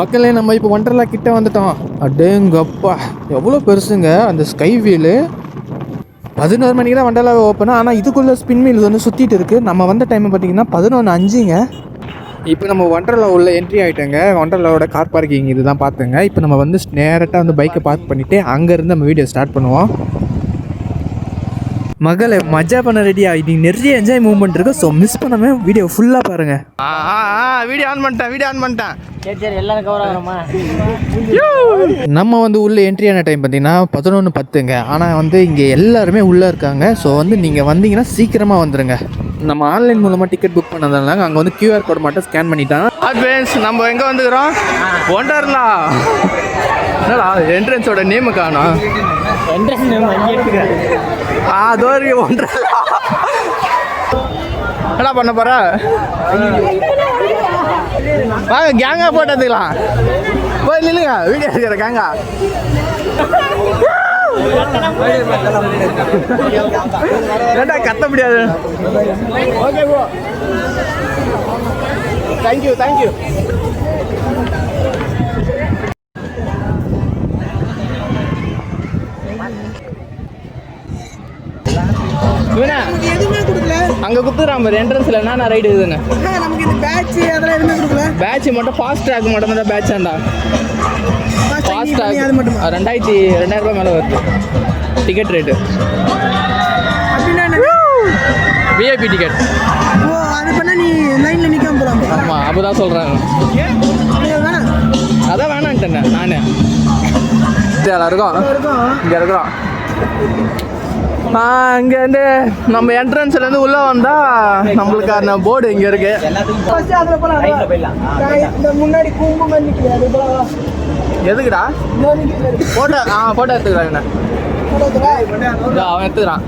மக்களே, நம்ம இப்போ வண்டர்லா கிட்ட வந்துட்டோம். அடேங்கப்பா எவ்வளோ பெருசுங்க அந்த ஸ்கை வீலு. 11 மணிக்கு தான் வண்டர்லாவை ஓப்பன். ஆனால் இதுக்குள்ளே ஸ்பின் வீல் வந்து சுற்றிட்டு இருக்குது. நம்ம வந்த டைம் பார்த்தீங்கன்னா 11:05ங்க. இப்போ நம்ம வண்டர்லா உள்ள என்ட்ரி ஆகிட்டோங்க. வண்டர்லாவோட கார் பார்க்கிங் இது தான் பார்த்துங்க. இப்போ நம்ம வந்து நேரட்டாக வந்து பைக்கை பார்க் பண்ணிவிட்டு அங்கேருந்து நம்ம வீடியோ ஸ்டார்ட் பண்ணுவோம். மகளே, மஜா பண்ண ரெடியா? இது நிறைய என்ஜாய் மூவ்மெண்ட் இருக்குது. ஸோ மிஸ் பண்ணாமல் வீடியோ ஃபுல்லாக பாருங்கள். வீடியோ ஆன் பண்ணிட்டேன். சரி எல்லாரும் கவர் ஆகிறோமா? நம்ம வந்து உள்ளே என்ட்ரி ஆன டைம் பார்த்தீங்கன்னா 11:10ங்க. ஆனால் வந்து இங்கே எல்லாருமே உள்ளே இருக்காங்க. ஸோ வந்து நீங்கள் வந்தீங்கன்னா சீக்கிரமாக வந்துடுங்க. நம்ம ஆன்லைன் மூலமாக டிக்கெட் புக் பண்ணதாங்க. அங்கே வந்து QR கோட் மட்டும் ஸ்கேன் பண்ணிட்டாங்க. அட்வான்ஸ் நம்ம எங்கே வந்துக்கிறோம்? ஒண்டர்லா. என்னடா என்ட்ரன்ஸோட நேமு காணோம். என்ட்ரன்ஸ் நேம் அங்கே எடுத்துக்கிறேன். அதோ இருக்கு ஒண்டர்லா. என்ன பண்ண போற? வாங்க கேங்கா போட்டு எடுத்துக்கலாம். போய் இல்லைங்க வீடியோ எடுக்கிற கேங்கா. ஏண்டா கத்த முடியாது. Okay bro, thank you. அங்க குடுத்துறான் பாரு என்ட்ரன்ஸ்ல என்ன ரைடு இதுன்னு. நமக்கு இந்த பேட்ச் அதெல்லாம் எதுவுமே கொடுக்கல. பேட்ச் மட்டும் ஃபாஸ்ட் ட்ராக் மட்டும் தான் பேட்ச் ஆண்டா. ஃபாஸ்ட் ட்ராக் 2000 ரூபாய் மேலே வருது டிக்கெட் ரேட்டு. VIP ticket. ஓ, அது பண்ணா நீ லைன்ல நிக்காம போலாம். ஆமா, அப்பதான் சொல்றாங்க. அதான் வேணான்ட்டேன் நானு. இங்கே இருக்கிறோம். இங்கேருந்து நம்ம என்ட்ரன்ஸ்லேருந்து உள்ளே வந்தால் நம்மளுக்கான போர்டு இங்கே இருக்கு. முன்னாடி கும்பம் எதுக்குடா? ஃபோட்டோ எடுத்துக்கிறாங்கண்ணா. அவன் எடுத்துக்கிறான்.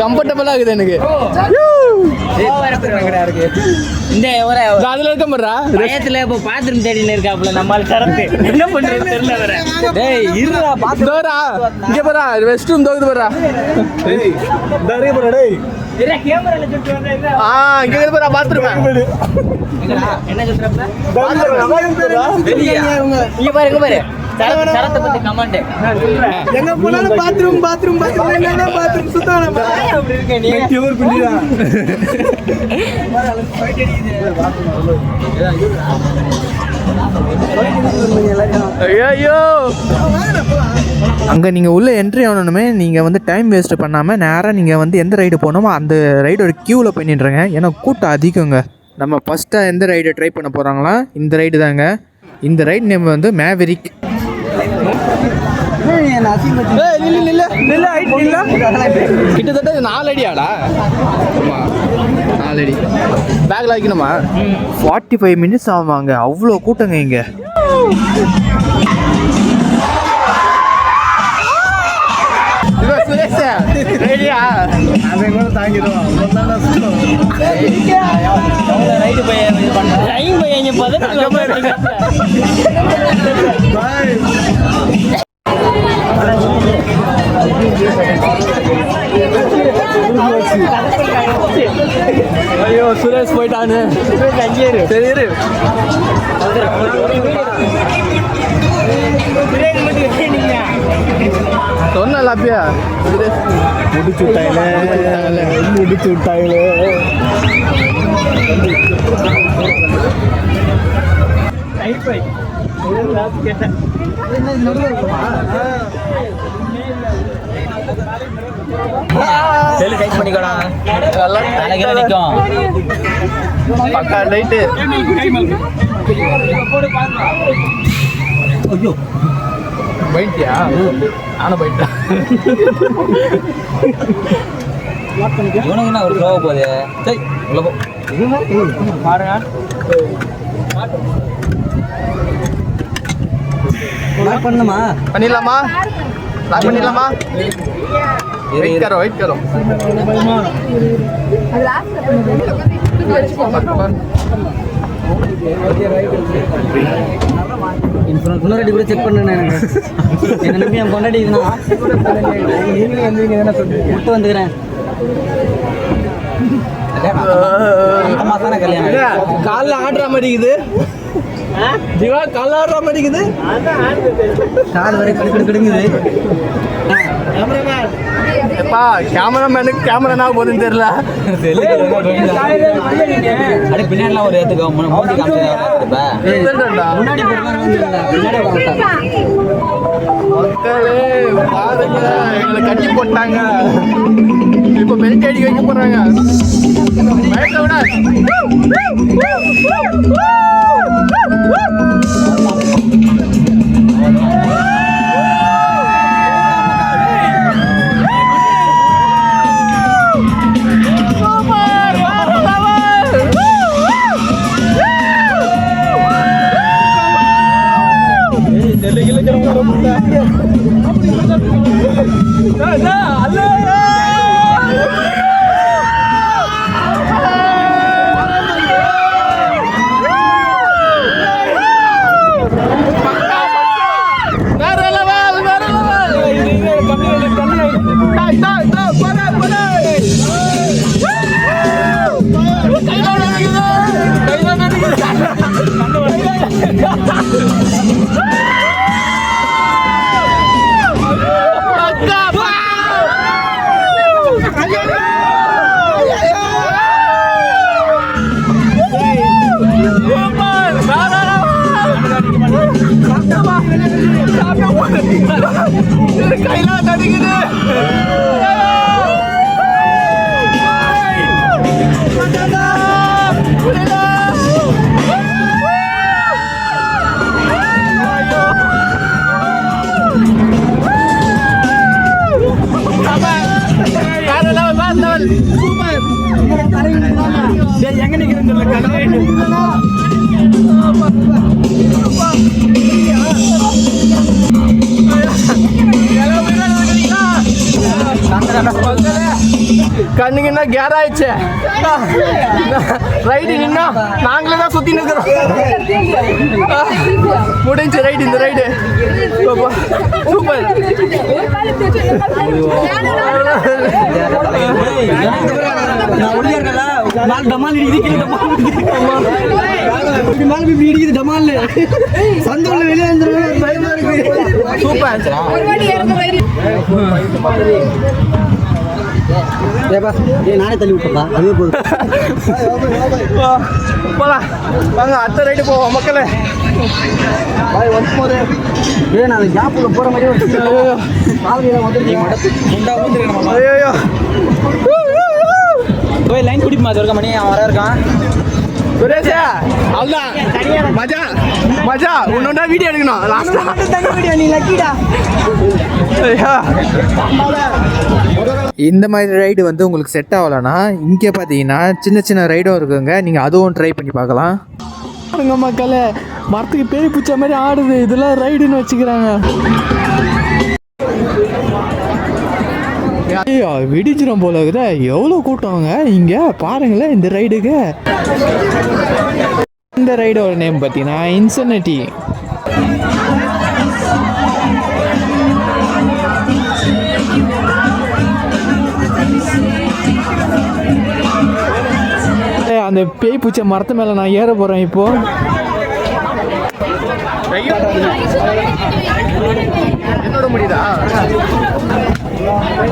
கம்ஃபர்டபுளா இருக்குது எனக்கு. அதுல இருக்க மாட்டா ரயத்துல இப்ப பாத்ரூம் தேடின்னு இருக்காப்ல நம்மால் தரத்து என்ன பண்றது தெரியல. வர டேய் இருடா பாத்துடா. இங்க பாரா ரெஸ்ட் ரூம் தோகுது பாரா. டேய் டேய் பாரா டேய். இர கேமரால சுட்டு வந்தா. இங்க இருக்கு பாரா பாத்ரூம். என்ன சொல்றப்ப பாத்ரூம் வெளிய இங்க பாரு. சரத்தை பத்தி கமெண்ட் எங்க போனாலும் பாத்ரூம் என்னன்னா பாத்ரூம் சுத்தான அப்படி இருக்க நீ கியூர் பிண்டிடா. ஐயோ அங்கே நீங்கள் உள்ளே என்ட்ரி ஆகணுமே. நீங்கள் வந்து டைம் வேஸ்ட் பண்ணாமல் நேராக நீங்கள் வந்து எந்த ரைடு போகணுமோ அந்த ரைடோட க்யூவில் போய் நின்றுங்க. ஏன்னா கூட்டம் அதிகங்க. நம்ம ஃபஸ்ட்டாக எந்த ரைடை ட்ரை பண்ண போகிறாங்களா இந்த ரைடு தாங்க. இந்த ரைடு நேம் வந்து மேவரிக். கிட்டத்தட்ட 4 அடியாடா. 4 அடி பேக்ல வைக்கணுமா? 45 மினிட்ஸ் ஆகுவாங்க. அவ்வளோ கூட்டங்க இங்கே. ஐயோ சுரேஷ் போயிட்டானு. சரி சொன்னல அப்படியா முடிச்சு விட்டாங்களே. பக்கா லைட்டு. போயிட்டியா நானும் போயிட்டேன். இவனுக்கு என்ன ஒரு ஸ்லோவாக போகுது. சரி உள்ள போ. பாருங்க பண்ணுமா பண்ணிடலாமா? லாக் பண்ணிடலாமா? வெயிட் करो வெயிட் करो. முன்னாடி கூட செக் பண்ணேன் என்ன நம்பி என் கொண்டாடி விட்டு வந்துக்கிறேன். மாதான கல்யாணம் காலைல ஆடுற மாதிரி இருக்குது. ஜீவா காலைல ஆடுற மாதிரி இருக்குது. கால் வரை கிடுங்குது. எப்பா கேமராமேனுக்கு கேமரா என்ன போகுதுன்னு தெரியல. அடி பின்னாடிலாம் ஒரு ஏற்றுக்க மூஞ்சி முன்னாடி மக்களே பாருங்க, எங்களை கட்டி போட்டாங்க. இப்போ பெல்ட் அடிக்க வைக்க போறாங்க. பயத்தை விட கைலாம் நடிக்குது. எங்க நிக்கிறேன் கண்ணுக்கு என்ன கேர் ஆயிடுச்சு. ரைடு நின்னா நாங்களே தான் சுத்தி நிற்கிறோம். முடிஞ்சு ரைடு, இந்த ரைடு சூப்பர். நானே தள்ளி விட்டப்பா. அதே போதும். போலாம் வாங்க, அடுத்த ரைடு போவோம் மக்களே. நான் ஜாப்புல போற மாதிரி ஐயோ போய் லைன் குடிப்பா. அது இருக்க மணி அவன் வர இருக்கான். சுரேஷா அவ்வளோதான் மஜா மஜா. உன்னோட வீடியோ எடுக்கணும் லாஸ்ட்டாக. நீ லக்கிடா. இந்த மாதிரி ரைடு வந்து உங்களுக்கு செட் ஆகலைன்னா இங்கே பார்த்தீங்கன்னா சின்ன சின்ன ரைடும் இருக்குங்க. நீங்கள் அதுவும் ட்ரை பண்ணி பார்க்கலாம். பாருங்க மக்களே, மரத்துக்கு பேய் பிடிச்ச மாதிரி ஆடுது. இதெல்லாம் ரைடுன்னு வச்சுக்கிறாங்க. ஐயோ விடிச்சிடும் போல இருக்குதா. எவ்வளோ கூட்டவங்க இங்கே பாருங்களேன் இந்த ரைடுக்கு. இந்த ரைடோட நேம் பார்த்தீங்கன்னா இன்சனிட்டி. அந்த பேய் பூச்ச மரத்து மேலே நான் ஏற போகிறேன் இப்போ. என்னோட முடியுதா?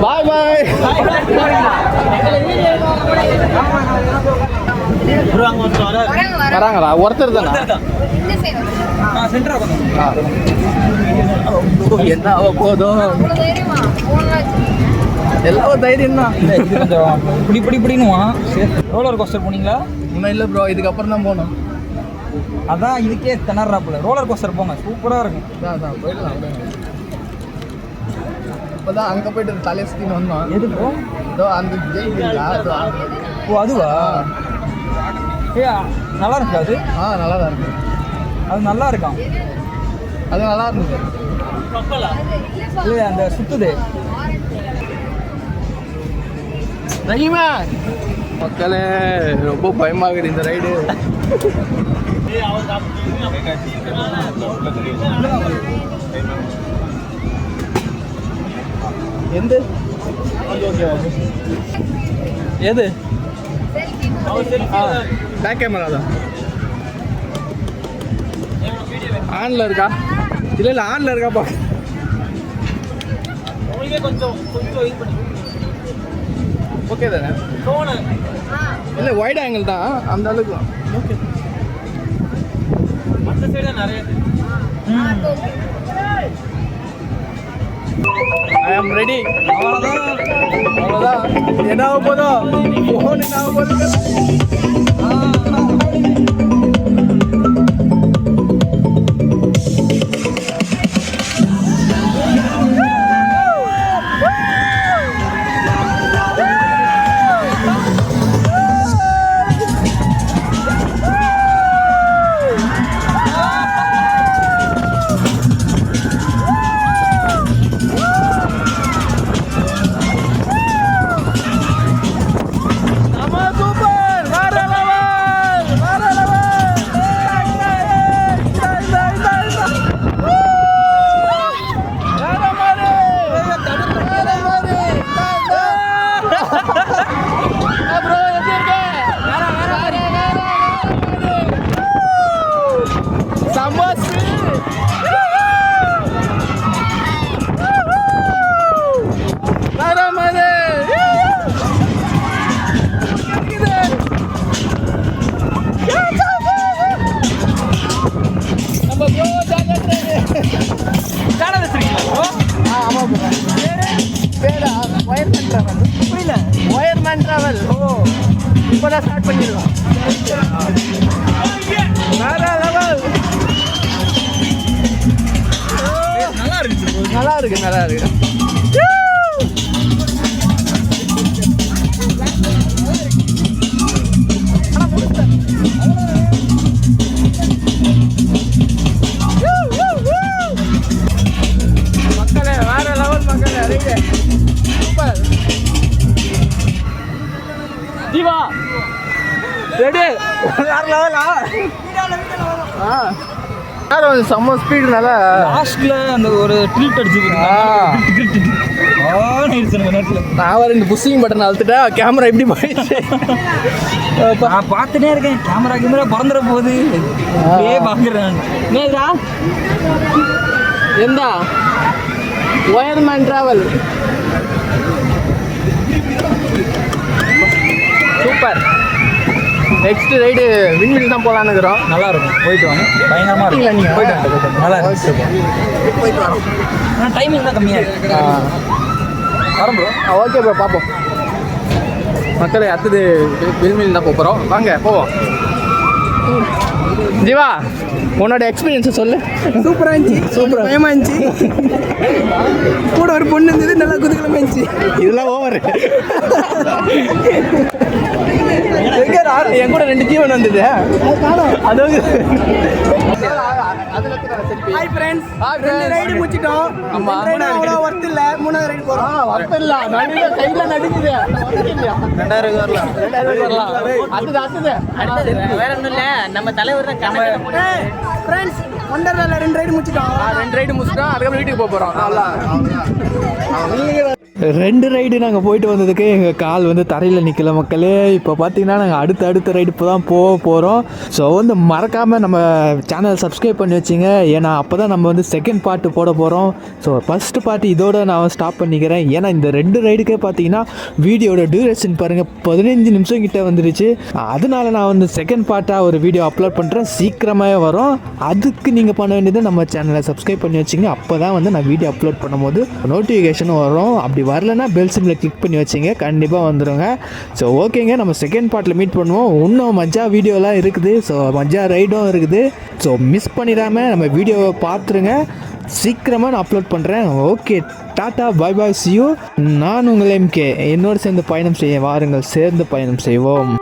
பாய் பாய். வராங்களா? ஒருத்தர் தானே? என்ன ஆக போதும்? எல்லாம் தைரியம் தான். இப்படின்னுவான். ரோலர் கோஸ்டர் போனீங்களா? இன்னும் இல்லை ப்ரோ, இதுக்கப்புறம் தான் போகணும். அதான் இதுக்கே திணறாப்புல. ரோலர் கோஸ்டர் போங்க, சூப்பராக இருக்கும். போயிடலாம். அப்பதான் அங்க போயிட்டு தலையை சுத்தின்னு வந்தோம். எது ப்ரோ? இதோ அந்த ஜெயிக்கிறா. ஓ அதுவா? ஏ நல்லா இருக்கு அது. நல்லா தான் இருக்கு. அது நல்லா இருக்கான். அது நல்லா இருந்தது. இல்லை அந்த சுத்துது. ரஹீமா மக்களே ரொம்ப பயமாகுது இந்த ரைடு. எந்த எது பேக் கேமரா தான் ஆன்ல இருக்கா? இல்லை ஆன்ல இருக்காப்பா. ஓகே தானே? இல்லை வைட் ஆங்கிள் தான் அந்த அளவுக்கு. ஓகே மற்ற சைடு நிறைய. ஐ ஆம் ரெடி. அவ்வளோதான். என்ன ஆக போதோ ஃபோன் என்ன ஆக போகுது. Wireman travel. ஓ இப்போதான் ஸ்டார்ட் பண்ணிடுவோம். வேற லெவல். நல்லா இருக்கு. நல்லா இருக்கு. நல்லா இருக்கு. மக்களே வேற லெவல் மக்களே. அறிவு சூப்பர். ஜீவா ரெடி. வேற லெவலா? செம்ம ஸ்பீடுனால லாஸ்ட்ல அந்த ஒரு ட்ரில்ட் அடிச்சு நான் வர இந்த புஷிங் பட்டன் அழுத்துட்டா கேமரா எப்படி போயிடுச்சு. நான் பார்த்துட்டே இருக்கேன். கேமரா பறந்துட போகுது. அப்படியே பார்க்குறேன். நேரா எந்த wireman travel. Super. Next ride விண்வெளி தான் போகலான்னு இருக்கிறோம். நல்லா இருக்கும். போயிட்டு வாங்க. பயங்கரமாக இருக்கும். நீங்கள் போயிட்டு நல்லா இருக்கு. போயிட்டு வரோம். ஆனால் டைமிங் தான் கம்மியாக இருக்கு. வரோம் ப்ரோ. ஓகே ப்ரோ பார்ப்போம். மக்களே அடுத்தது விண்வெளி தான் போகிறோம். வாங்க போவோம். ஜீவா உன்னோட எக்ஸ்பீரியன்ஸை சொல்லு. சூப்பராக இருந்துச்சு. சூப்பராக பயமாக இருந்துச்சு. கூட ஒரு பொண்ணு இருந்தது. நல்லா குதுகலமாக இருந்துச்சு. இதெல்லாம் ஓவர். என் கூட 2 ஜீவன் வந்தது. அது ஹாய் ஃப்ரெண்ட்ஸ். 2 ரைடு முடிச்சிட்டோம். ஆமா. அவ்வளோ ஒர்த் இல்லை. 3வது ரைடு போகிறோம். ஒர்த் இல்லை. நடுவில் கையில் நடுக்குது. 2000 வரலாம். 2000 வரலாம். அடுத்தது வேற ஒன்றும் இல்லை, நம்ம தலைவர் தான் கணக்கு. ஃப்ரெண்ட்ஸ் ஒண்டர்லால 2 ரைடு முடிச்சிட்டோம். 2 ரைடு முடிச்சிட்டோம். அதுக்கப்புறம் வீட்டுக்கு போக போகிறோம். நல்லா 2 ரைடு நாங்கள் போயிட்டு வந்ததுக்கு எங்கள் கால் வந்து தரையில் நிற்கல மக்களே. இப்போ பார்த்தீங்கன்னா நாங்கள் அடுத்த ரைடு இப்போ தான் போக போகிறோம். ஸோ வந்து மறக்காமல் நம்ம சேனல் சப்ஸ்கிரைப் பண்ணி வச்சுங்க. ஏன்னா அப்போ தான் நம்ம வந்து செகண்ட் பார்ட்டு போட போகிறோம். ஸோ ஃபஸ்ட்டு பார்ட்டு இதோட நான் ஸ்டாப் பண்ணிக்கிறேன். ஏன்னா இந்த 2 ரைடுக்கே பார்த்தீங்கன்னா வீடியோட டியூரேஷன் பாருங்கள் 15 நிமிஷம் கிட்டே வந்துருச்சு. அதனால நான் வந்து செகண்ட் பார்ட்டாக ஒரு வீடியோ அப்லோட் பண்ணுறேன். சீக்கிரமாகவே வரும். அதுக்கு நீங்கள் பண்ண வேண்டியது நம்ம சேனலை சப்ஸ்கிரைப் பண்ணி வச்சிங்க. அப்போ தான் வந்து நான் வீடியோ அப்லோட் பண்ணும்போது நோட்டிஃபிகேஷனும் வரும். அப்படி வரலன்னா பெல் சிம்பில் கிளிக் பண்ணி வச்சிங்க. கண்டிப்பாக வந்துடுங்க. ஸோ ஓகேங்க, நம்ம செகண்ட் பார்ட்டில் மீட் பண்ணுவோம். இன்னும் மஜா வீடியோலாம் இருக்குது. ஸோ மஜா ரைடும் இருக்குது. ஸோ மிஸ் பண்ணிடாமல் நம்ம வீடியோவை பார்த்துருங்க. சீக்கிரமாக நான் அப்லோட் பண்ணுறேன். Okay, tata, bye bye, see you. நான் உங்கள் எம்கே. என்னோடு சேர்ந்து பயணம் செய்ய வாருங்கள், சேர்ந்து பயணம் செய்வோம்.